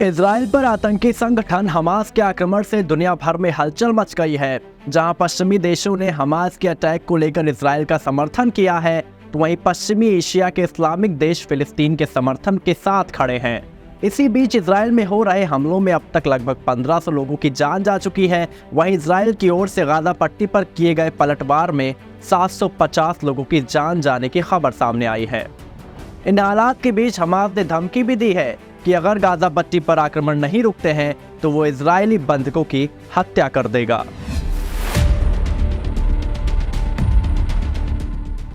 Israel पर आतंकी संगठन हमास के आक्रमण से दुनिया भर में हलचल मच गई है। जहां पश्चिमी देशों ने हमास के अटैक को लेकर इजराइल का समर्थन किया है, तो वहीं पश्चिमी एशिया के इस्लामिक देश फिलिस्तीन के समर्थन के साथ खड़े हैं। इसी बीच इजराइल में हो रहे हमलों में अब तक लगभग 1500 लोगों की जान जा चुकी है। वहीं इजराइल की ओर से गाजा पट्टी पर किए गए पलटवार में 750 लोगों की जान जाने की खबर सामने आई है। इन हालात के बीच हमास ने धमकी भी दी है कि अगर गाजा पट्टी पर आक्रमण नहीं रुकते हैं तो वो इजरायली बंधकों की हत्या कर देगा।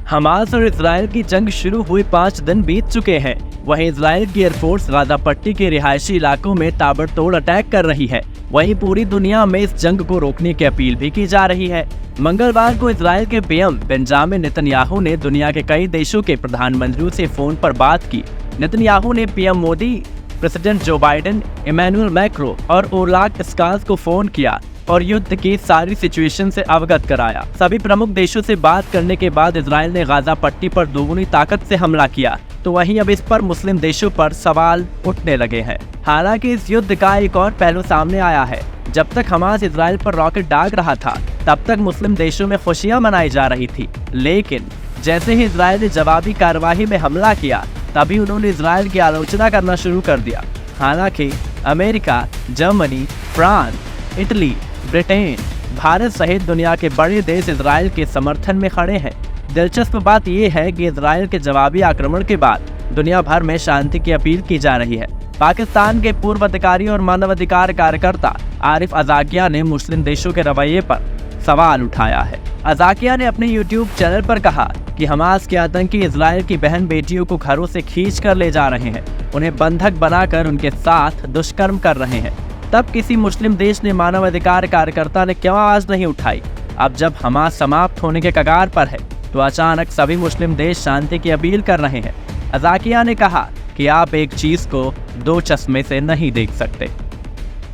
हमास और इजराइल की जंग शुरू हुए 5 दिन बीत चुके हैं। वहीं इजराइल की एयरफोर्स गाजा पट्टी के रिहायशी इलाकों में ताबड़तोड़ अटैक कर रही है। वहीं पूरी दुनिया में इस जंग को रोकने की अपील भी की जा रही है। मंगलवार को इजराइल के पीएम बेंजामिन नेतन्याहू ने दुनिया के कई देशों के प्रधानमंत्रियों से फोन पर बात की। नेतन्याहू ने PM Modi, president Joe Biden, Emmanuel Macron और ओलाफ स्काल्स को फोन किया और युद्ध की सारी सिचुएशन से अवगत कराया। सभी प्रमुख देशों से बात करने के बाद इजराइल ने गाजा पट्टी पर दोगुनी ताकत से हमला किया, तो वहीं अब इस पर मुस्लिम देशों पर सवाल उठने लगे हैं। हालांकि इस युद्ध का एक और पहलू सामने आया है। जब तक हमास इजराइल पर रॉकेट दाग रहा था, तब तक मुस्लिम देशों में खुशियां मनाई जा रही थी। लेकिन जैसे ही इजराइल ने जवाबी कार्रवाई में हमला किया, तभी उन्होंने इजराइल की आलोचना करना शुरू कर दिया। हालांकि America, Germany, France, Italy, Britain, Bharat सहित दुनिया के बड़े देश इजराइल के समर्थन में खड़े हैं। दिलचस्प बात यह है कि इजराइल के जवाबी आक्रमण के बाद दुनिया भर में शांति की अपील की जा रही है। पाकिस्तान के पूर्व अधिकारी और मानवाधिकार कार्यकर्ता आरिफ अजाकिया ने मुस्लिम देशों के रवैये पर सवाल उठाया है। अजाकिया ने अपने YouTube चैनल पर कहा कि हमास के आतंकी इजराइल की बहन बेटियों को घरों से खींच कर ले जा रहे हैं, उन्हें बंधक बनाकर उनके साथ दुष्कर्म कर रहे हैं। तब किसी मुस्लिम देश ने मानवाधिकार कार्यकर्ता ने क्यों आवाज नहीं उठाई? अब जब हमास समाप्त होने के कगार पर है, तो अचानक सभी मुस्लिम देश शांति की अपील कर रहे हैं। अजाकिया ने कहा कि आप एक चीज को 2 चश्मे से नहीं देख सकते।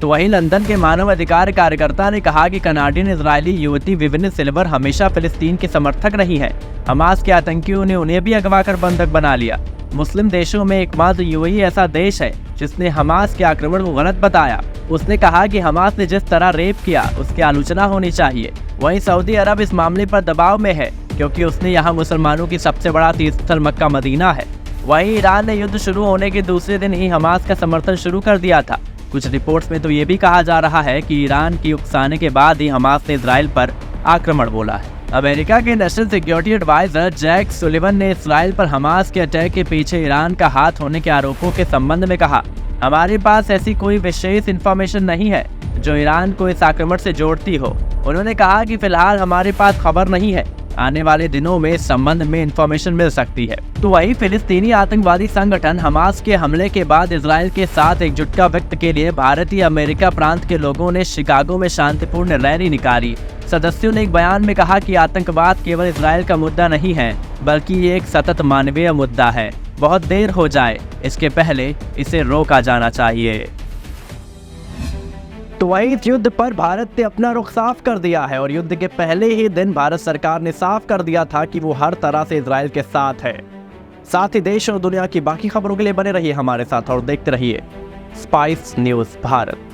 तो वहीं लंदन के मानवाधिकार कार्यकर्ता ने कहा कि कनाडियन इजरायली युवती विविन सिल्वर हमेशा फिलिस्तीन की समर्थक रही है। हमास के आतंकियों ने उन्हें भी अगवा कर बंधक बना लिया। मुस्लिम देशों में एकमात्र यूएई ऐसा देश है जिसने हमास के आक्रमण को गलत बताया। उसने कहा कि हमास ने जिस तरह रेप किया, उसकी आलोचना होनी चाहिए। वहीं सऊदी अरब इस मामले पर दबाव में है, क्योंकि उसने यहाँ मुसलमानों की सबसे बड़ा तीर्थस्थल मक्का मदीना है। वहीं ईरान ने युद्ध शुरू होने के दूसरे दिन ही हमास का समर्थन शुरू कर दिया था। कुछ रिपोर्ट्स में तो ये भी कहा जा रहा है कि ईरान की उकसाने के बाद ही हमास ने इजराइल पर आक्रमण बोला है। अमेरिका के national security adviser Jack Sullivan ने इजराइल पर हमास के अटैक के पीछे ईरान का हाथ होने के आरोपों के संबंध में कहा, हमारे पास ऐसी कोई विशेष इंफॉर्मेशन नहीं है जो ईरान को इस आक्रमण से जोड़ती हो। उन्होंने कहा कि फिलहाल हमारे पास खबर नहीं है, आने वाले दिनों में इस संबंध में इंफॉर्मेशन मिल सकती है। तो वहीं फिलिस्तीनी आतंकवादी संगठन हमास के हमले के बाद इजराइल के साथ एकजुटता व्यक्त के लिए भारतीय अमेरिका प्रांत के लोगों ने शिकागो में शांतिपूर्ण रैली निकाली। सदस्यों ने एक बयान में कहा कि आतंकवाद केवल इजराइल का मुद्दा नहीं है, बल्कि ये एक सतत मानवीय मुद्दा है। बहुत देर हो जाए इसके पहले इसे रोका जाना चाहिए। तो वहीं इस युद्ध पर भारत ने अपना रुख साफ कर दिया है और युद्ध के पहले ही दिन भारत सरकार ने साफ कर दिया था कि वो हर तरह से इजराइल के साथ है। साथ ही देश और दुनिया की बाकी खबरों के लिए बने रहिए हमारे साथ और देखते रहिए स्पाइस न्यूज़ भारत।